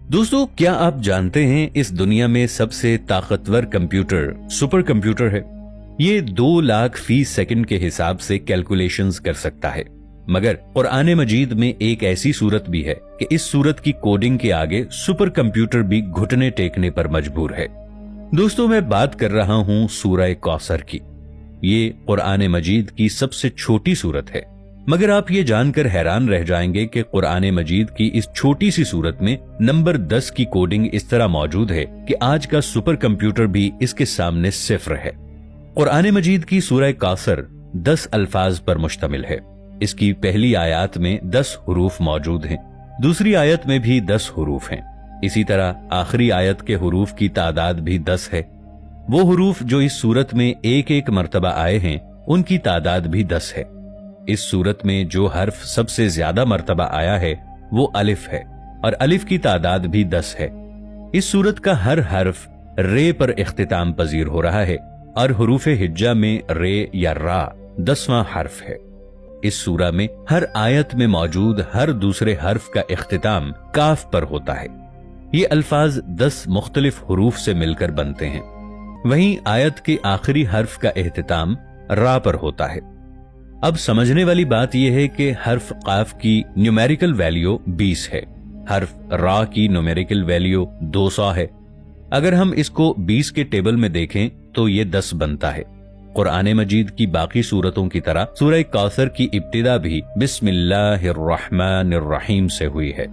दोस्तों, क्या आप जानते हैं इस दुनिया में सबसे ताकतवर कंप्यूटर सुपर कंप्यूटर है। ये 2 लाख फी सेकंड के हिसाब से कैलकुलेशंस कर सकता है। मगर कुरान मजीद में एक ऐसी सूरत भी है कि इस सूरत की कोडिंग के आगे सुपर कंप्यूटर भी घुटने टेकने पर मजबूर है। दोस्तों, मैं बात कर रहा हूँ सूरह कौसर की। ये कुरान मजीद की सबसे छोटी सूरत है, मगर आप ये जानकर हैरान रह जाएंगे कि कुरान मजीद की इस छोटी सी सूरत में नंबर 10 की कोडिंग इस तरह मौजूद है कि आज का सुपर कंप्यूटर भी इसके सामने सिफर है। कुरान मजीद की सूरह कौसर 10 अल्फाज पर मुश्तमिल है। इसकी पहली आयत में 10 हुरूफ मौजूद हैं, दूसरी आयत में भी 10 हुरूफ हैं। इसी तरह आखिरी आयत के हुरूफ की तादाद भी 10 है। वो हुरूफ जो इस सूरत में एक एक मर्तबा आए हैं, उनकी तादाद भी 10 है। इस सूरत में जो हर्फ सबसे ज्यादा मर्तबा आया है वो अलिफ है, और अलिफ की तादाद भी 10 है। इस सूरत का हर हर्फ रे पर इख्तिताम पजीर हो रहा है, और हुरूफ हिज्जा में रे या रा 10वां हर्फ है। इस सूरा में हर आयत में मौजूद हर दूसरे हर्फ का इख्तिताम काफ पर होता है। ये अल्फाज 10 मुख्तलिफ हुरूफ से मिलकर बनते हैं। वहीं आयत के आखिरी हर्फ का इख्तिताम रा पर होता है। अब समझने वाली बात यह है कि हर्फ काफ की न्यूमेरिकल वैल्यू 20 है, हर्फ रा की न्यूमेरिकल वैल्यू 200 है। अगर हम इसको 20 के टेबल में देखें तो ये 10 बनता है। कुरान मजीद की बाकी सूरतों की तरह सूरह कौसर की इब्तिदा भी बिस्मिल्लाहिर्रहमानिर्रहीम से हुई है।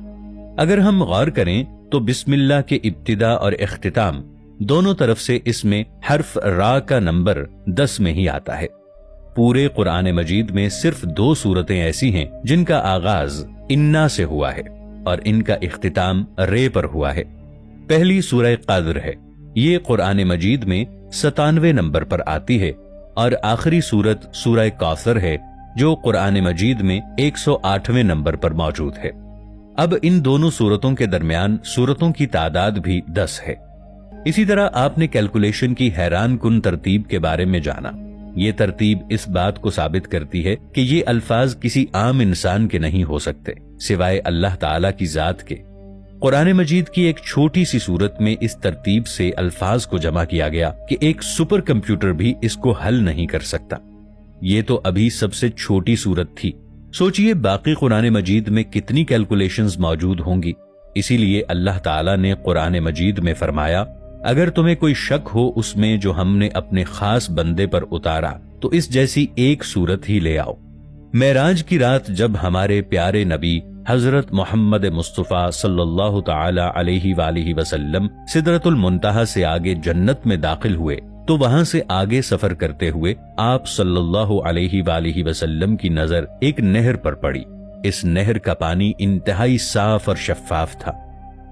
अगर हम गौर करें तो बिस्मिल्लाह के इब्तिदा और इख्तिताम दोनों तरफ से इसमें हर्फ रा का नंबर 10 में ही आता है। पूरे कुरान मजीद में सिर्फ 2 सूरतें ऐसी हैं जिनका आगाज इन्ना से हुआ है और इनका इख्तिताम रे पर हुआ है। पहली सूरह क़द्र है, ये कुरान मजीद में 97 नंबर पर आती है, और आखिरी सूरत सूरह कौसर है जो कुरान मजीद में 108वें नंबर पर मौजूद है। अब इन दोनों सूरतों के दरमियान सूरतों की तादाद भी 10 है। इसी तरह आपने कैलकुलेशन की हैरान कुन तरतीब के बारे में जाना। ये तरतीब इस बात को साबित करती है कि ये अल्फाज किसी आम इंसान के नहीं हो सकते सिवाय अल्लाह ताला की जात के। कुरान मजीद की एक छोटी सी सूरत में इस तरतीब से अल्फाज को जमा किया गया कि एक सुपर कंप्यूटर भी इसको हल नहीं कर सकता। ये तो अभी सबसे छोटी सूरत थी। सोचिए बाकी कुरान मजीद में कितनी कैलकुलेशंस मौजूद होंगी। इसीलिए अल्लाह ताला ने कुरान मजीद में फरमाया, अगर तुम्हें कोई शक हो उसमें जो हमने अपने खास बंदे पर उतारा तो इस जैसी एक सूरत ही ले आओ। मेराज की रात जब हमारे प्यारे नबी हजरत मोहम्मद मुस्तफा सल्लल्लाहु ताला अलैहि वालिहि वसल्लम सिदरतुल मुंतहा से आगे जन्नत में दाखिल हुए तो वहां से आगे सफर करते हुए आप सल्लल्लाहु अलैहि वालिहि वसल्लम की नजर एक नहर पर पड़ी। इस नहर का पानी इंतहाई साफ और शफाफ था।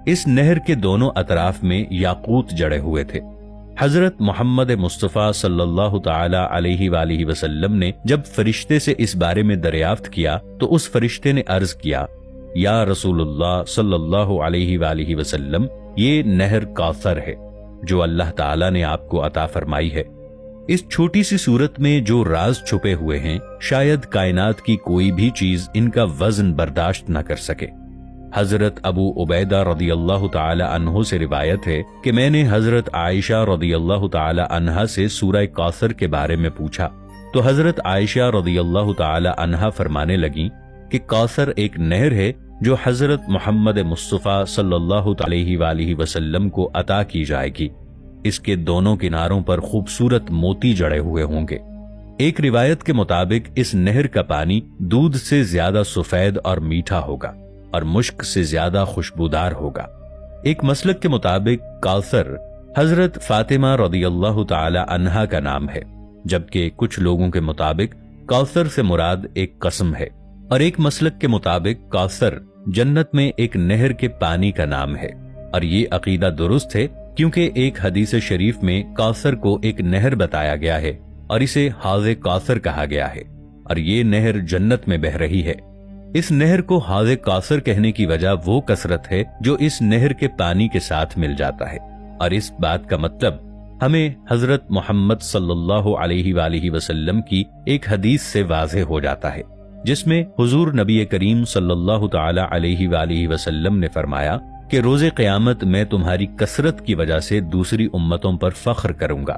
इस नहर के दोनों अतराफ में याकूत जड़े हुए थे। हजरत मोहम्मद मुस्तफा सल्लल्लाहु ताला अलैहि वालिहि वसल्लम ने जब फरिश्ते से इस बारे में दरियाफ्त किया तो उस फरिश्ते ने अर्ज किया, या रसूलुल्लाह सल्लल्लाहु अलैहि वालिहि वसल्लम, ये नहर कौसर है जो अल्लाह ताला ने आपको अता फरमाई है। इस छोटी सी सूरत में जो राज छुपे हुए हैं, शायद कायनात की कोई भी चीज इनका वजन बर्दाश्त न कर सके। हजरत अबू उबैदा रदियल्लाहु ताला अन्हु से रिवायत है कि मैंने हजरत आयशा रदियल्लाहु ताला अन्हा से सूरह कौसर के बारे में पूछा तो हजरत आयशा रदियल्लाहु ताला अन्हा फरमाने लगी कि कौसर एक नहर है जो हजरत मोहम्मद मुस्तफा सल्लल्लाहु अलैहि वालिहि वसल्लम को अता की जाएगी। इसके दोनों किनारों पर खूबसूरत मोती जड़े हुए होंगे। एक रिवायत के मुताबिक इस नहर का पानी दूध से ज्यादा सफेद और मीठा होगा और मुश्क से ज्यादा खुशबूदार होगा। एक मसलक के मुताबिक कौसर हजरत फातिमा रदियल्लाहु ताला अन्हा का नाम है, जबकि कुछ लोगों के मुताबिक कौसर से मुराद एक कसम है, और एक मसलक के मुताबिक कौसर जन्नत में एक नहर के पानी का नाम है। और ये अकीदा दुरुस्त है क्योंकि एक हदीस शरीफ में कौसर को एक नहर बताया गया है और इसे हाज़े कौसर कहा गया है, और ये नहर जन्नत में बह रही है। इस नहर को हाज़े कौसर कहने की वजह वो कसरत है जो इस नहर के पानी के साथ मिल जाता है, और इस बात का मतलब हमें हजरत मोहम्मद सल्लल्लाहु अलैहि वालिहि वसल्लम की एक हदीस से वाज़ेह हो जाता है, जिसमें हुजूर नबी करीम सल्लल्लाहु ताला अलैहि वालिहि वसल्लम ने फरमाया کہ روز قیامت میں تمہاری کثرت کی وجہ سے دوسری امتوں پر فخر کروں گا۔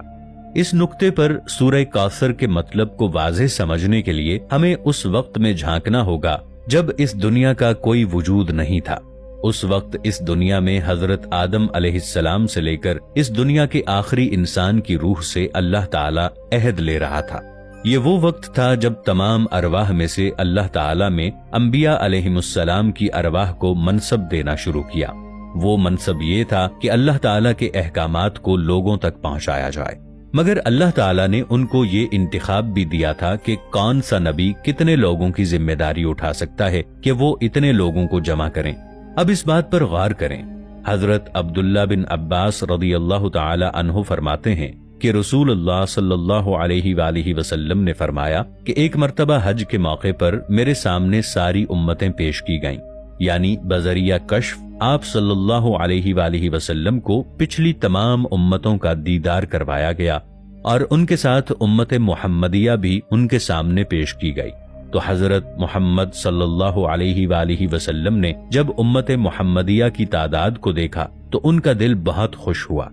اس نقطے پر سورہ کوثر کے مطلب کو واضح سمجھنے کے لیے ہمیں اس وقت میں جھانکنا ہوگا جب اس دنیا کا کوئی وجود نہیں تھا۔ اس وقت اس دنیا میں حضرت آدم علیہ السلام سے لے کر اس دنیا کے آخری انسان کی روح سے اللہ تعالیٰ عہد لے رہا تھا۔ یہ وہ وقت تھا جب تمام ارواح میں سے اللہ تعالیٰ میں انبیاء علیہم السلام کی ارواح کو منصب دینا شروع کیا۔ وہ منصب یہ تھا کہ اللہ تعالیٰ کے احکامات کو لوگوں تک پہنچایا جائے، مگر اللہ تعالیٰ نے ان کو یہ انتخاب بھی دیا تھا کہ کون سا نبی کتنے لوگوں کی ذمہ داری اٹھا سکتا ہے کہ وہ اتنے لوگوں کو جمع کریں۔ اب اس بات پر غور کریں۔ حضرت عبداللہ بن عباس رضی اللہ تعالی عنہ فرماتے ہیں کہ رسول اللہ صلی اللہ علیہ وآلہ وسلم نے فرمایا کہ ایک مرتبہ حج کے موقع پر میرے سامنے ساری امتیں پیش کی گئیں، یعنی بذریعہ کشف آپ صلی اللہ علیہ وآلہ وسلم کو پچھلی تمام امتوں کا دیدار کروایا گیا اور ان کے ساتھ امت محمدیہ بھی ان کے سامنے پیش کی گئی۔ تو حضرت محمد صلی اللہ علیہ وآلہ وسلم نے جب امت محمدیہ کی تعداد کو دیکھا تو ان کا دل بہت خوش ہوا۔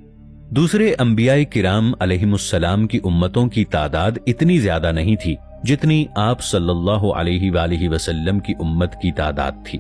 دوسرے انبیاء کرام علیہم السلام کی امتوں کی تعداد اتنی زیادہ نہیں تھی جتنی آپ صلی اللہ علیہ وآلہ وسلم کی امت کی تعداد تھی۔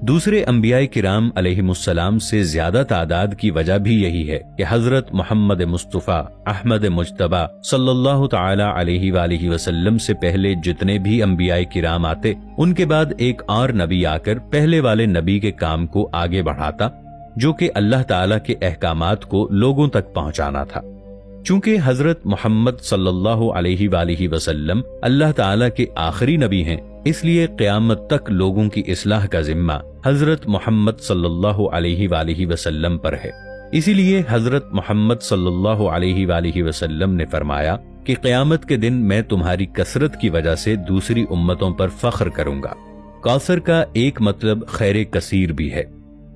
دوسرے انبیاء کرام علیہم السلام سے زیادہ تعداد کی وجہ بھی یہی ہے کہ حضرت محمد مصطفیٰ احمد مجتبیٰ صلی اللہ تعالی علیہ وآلہ وسلم سے پہلے جتنے بھی انبیاء کرام آتے، ان کے بعد ایک اور نبی آ کر پہلے والے نبی کے کام کو آگے بڑھاتا، جو کہ اللہ تعالیٰ کے احکامات کو لوگوں تک پہنچانا تھا۔ چونکہ حضرت محمد صلی اللہ علیہ وآلہ وسلم اللہ تعالیٰ کے آخری نبی ہیں، اس لیے قیامت تک لوگوں کی اصلاح کا ذمہ حضرت محمد صلی اللہ علیہ وآلہ وسلم پر ہے۔ اسی لیے حضرت محمد صلی اللہ علیہ وآلہ وسلم نے فرمایا کہ قیامت کے دن میں تمہاری کثرت کی وجہ سے دوسری امتوں پر فخر کروں گا۔ کوثر کا ایک مطلب خیر کثیر بھی ہے۔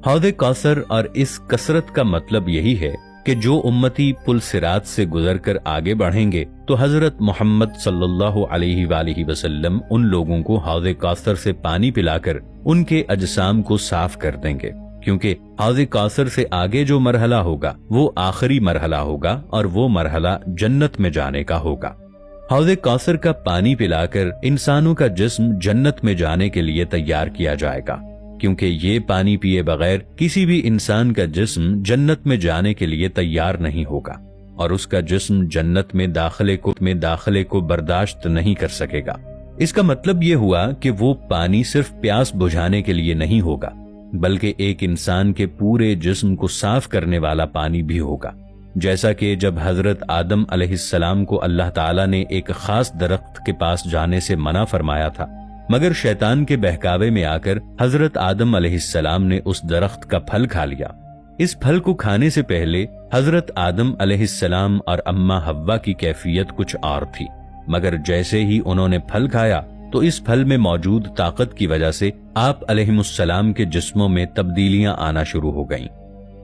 حوض کوثر اور اس کثرت کا مطلب یہی ہے کہ جو امتی پل صراط سے گزر کر آگے بڑھیں گے تو حضرت محمد صلی اللہ علیہ وآلہ وسلم ان لوگوں کو حوض کوثر سے پانی پلا کر ان کے اجسام کو صاف کر دیں گے، کیونکہ حوض کوثر سے آگے جو مرحلہ ہوگا وہ آخری مرحلہ ہوگا اور وہ مرحلہ جنت میں جانے کا ہوگا۔ حوض کوثر کا پانی پلا کر انسانوں کا جسم جنت میں جانے کے لیے تیار کیا جائے گا، کیونکہ یہ پانی پیے بغیر کسی بھی انسان کا جسم جنت میں جانے کے لیے تیار نہیں ہوگا اور اس کا جسم جنت میں داخلے کو برداشت نہیں کر سکے گا۔ اس کا مطلب یہ ہوا کہ وہ پانی صرف پیاس بجھانے کے لیے نہیں ہوگا، بلکہ ایک انسان کے پورے جسم کو صاف کرنے والا پانی بھی ہوگا۔ جیسا کہ جب حضرت آدم علیہ السلام کو اللہ تعالیٰ نے ایک خاص درخت کے پاس جانے سے منع فرمایا تھا، مگر شیطان کے بہکاوے میں آ کر حضرت آدم علیہ السلام نے اس درخت کا پھل کھا لیا۔ اس پھل کو کھانے سے پہلے حضرت آدم علیہ السلام اور اماں حوا کی کیفیت کچھ اور تھی، مگر جیسے ہی انہوں نے پھل کھایا تو اس پھل میں موجود طاقت کی وجہ سے آپ علیہم السلام کے جسموں میں تبدیلیاں آنا شروع ہو گئیں۔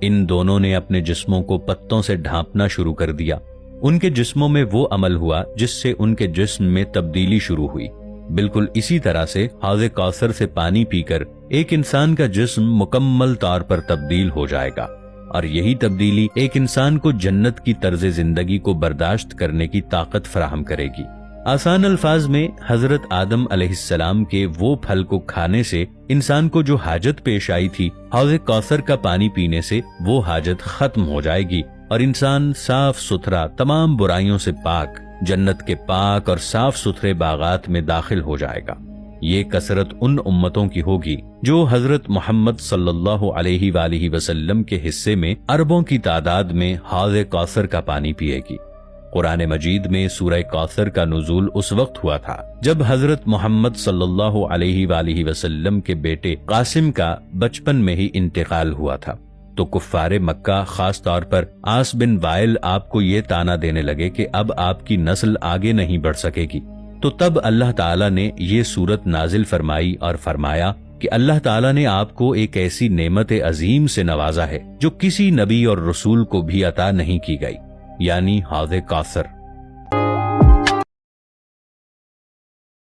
ان دونوں نے اپنے جسموں کو پتوں سے ڈھانپنا شروع کر دیا۔ ان کے جسموں میں وہ عمل ہوا جس سے ان کے جسم میں تبدیلی شروع ہوئی۔ بالکل اسی طرح سے حوض کوثر سے پانی پی کر ایک انسان کا جسم مکمل طور پر تبدیل ہو جائے گا، اور یہی تبدیلی ایک انسان کو جنت کی طرز زندگی کو برداشت کرنے کی طاقت فراہم کرے گی۔ آسان الفاظ میں حضرت آدم علیہ السلام کے وہ پھل کو کھانے سے انسان کو جو حاجت پیش آئی تھی، حوض کوثر کا پانی پینے سے وہ حاجت ختم ہو جائے گی اور انسان صاف ستھرا تمام برائیوں سے پاک جنت کے پاک اور صاف ستھرے باغات میں داخل ہو جائے گا۔ یہ کثرت ان امتوں کی ہوگی جو حضرت محمد صلی اللہ علیہ وآلہ وسلم کے حصے میں اربوں کی تعداد میں حوض کوثر کا پانی پیے گی۔ قرآن مجید میں سورہ کوثر کا نزول اس وقت ہوا تھا جب حضرت محمد صلی اللہ علیہ وآلہ وسلم کے بیٹے قاسم کا بچپن میں ہی انتقال ہوا تھا، تو کفار مکہ خاص طور پر عاص بن وائل آپ کو یہ طعنہ دینے لگے کہ اب آپ کی نسل آگے نہیں بڑھ سکے گی۔ تو تب اللہ تعالیٰ نے یہ سورت نازل فرمائی اور فرمایا کہ اللہ تعالیٰ نے آپ کو ایک ایسی نعمت عظیم سے نوازا ہے جو کسی نبی اور رسول کو بھی عطا نہیں کی گئی، یعنی حوض کوثر۔